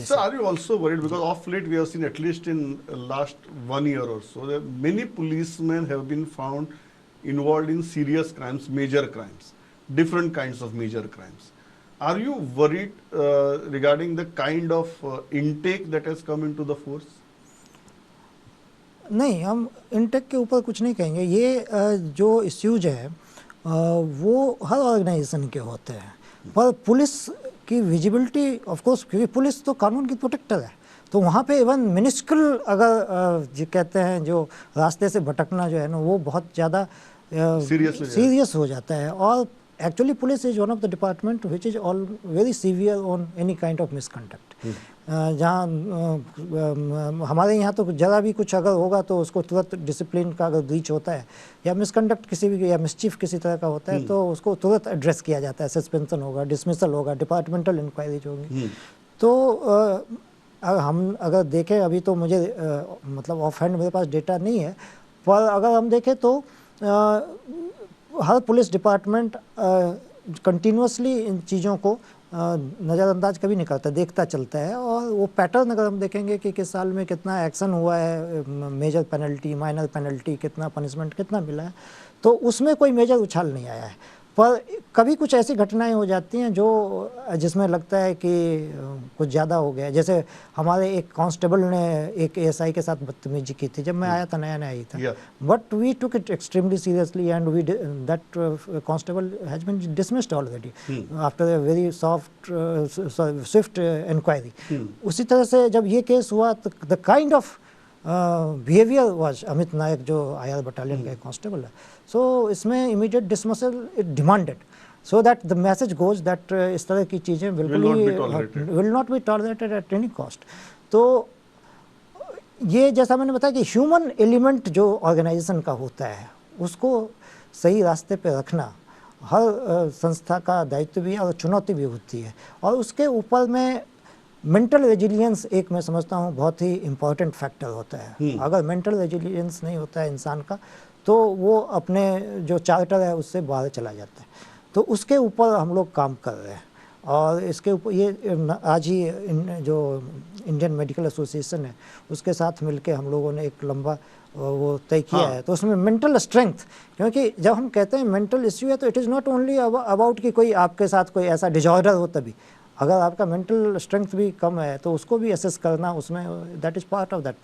Police Sir, है। are you also worried because of late we have seen at least in last 1 year or so that many policemen have been found involved in serious crimes, major crimes, different kinds of major crimes. Are you worried regarding the kind of intake that has come into the force? नहीं, हम intake के ऊपर कुछ नहीं कहेंगे। ये जो issues है वो हर ऑर्गेनाइजेशन के होते हैं, पर पुलिस की विजिबिलिटी ऑफ कोर्स, क्योंकि पुलिस तो कानून की प्रोटेक्टर है, तो वहाँ पे इवन मिनिस्ट्रल अगर जो कहते हैं जो रास्ते से भटकना जो है ना वो बहुत ज़्यादा सीरियस हो जाता है। और actually police is one of the department which is all very severe on any kind of misconduct. जहाँ हमारे यहाँ तो ज़रा भी कुछ अगर होगा तो उसको तुरंत डिसिप्लिन का अगर ब्रीच होता है या मिसकंडक्ट किसी भी या मिसचीफ किसी तरह का होता है तो उसको तुरंत एड्रेस किया जाता है, सस्पेंशन होगा, डिसमिसल होगा, डिपार्टमेंटल इंक्वायरीज होगी। तो हम अगर देखें, अभी तो मुझे मतलब ऑफ हैंड मेरे पास डेटा नहीं है, पर अगर हम देखें तो हर पुलिस डिपार्टमेंट कंटिन्यूसली इन चीज़ों को नज़रअंदाज कभी नहीं करता, देखता चलता है। और वो पैटर्न अगर हम देखेंगे कि किस साल में कितना एक्शन हुआ है, मेजर पेनल्टी, माइनर पेनल्टी, कितना पनिशमेंट कितना मिला है, तो उसमें कोई मेजर उछाल नहीं आया है। पर कभी कुछ ऐसी घटनाएं हो जाती हैं जो जिसमें लगता है कि कुछ ज़्यादा हो गया। जैसे हमारे एक कांस्टेबल ने एक एएसआई के साथ बदतमीजी की थी, जब मैं आया था, नया नया ही था, but we took it extremely seriously and we that constable has been dismissed already after a very swift inquiry. उसी तरह से जब ये केस हुआ तो the kind of behaviour was Amit Nayak जो IR बटालियन का कांस्टेबल है, सो इसमें immediate dismissal it demanded, so that the message goes that इस तरह की चीज़ें बिल्कुल will not be tolerated at any cost. तो ये जैसा मैंने बताया कि ह्यूमन एलिमेंट जो ऑर्गेनाइजेशन का होता है उसको सही रास्ते पे रखना हर संस्था का दायित्व भी है और चुनौती भी होती है। और उसके ऊपर में मेंटल रेजिलियंस एक मैं समझता हूँ बहुत ही इम्पॉर्टेंट फैक्टर होता है। अगर मेंटल रेजिलियंस नहीं होता है इंसान का तो वो अपने जो चार्टर है उससे बाहर चला जाता है। तो उसके ऊपर हम लोग काम कर रहे हैं और इसके ऊपर ये आज ही जो इंडियन मेडिकल एसोसिएशन है उसके साथ मिलके हम लोगों ने एक लंबा वो तय किया है। तो उसमें मेंटल स्ट्रेंथ, क्योंकि जब हम कहते हैं मेंटल इश्यू है तो it is not only about कि कोई आपके साथ कोई ऐसा डिजॉर्डर हो, तभी अगर आपका मेंटल स्ट्रेंथ भी कम है तो उसको भी असेस करना, उसमें that is part of that.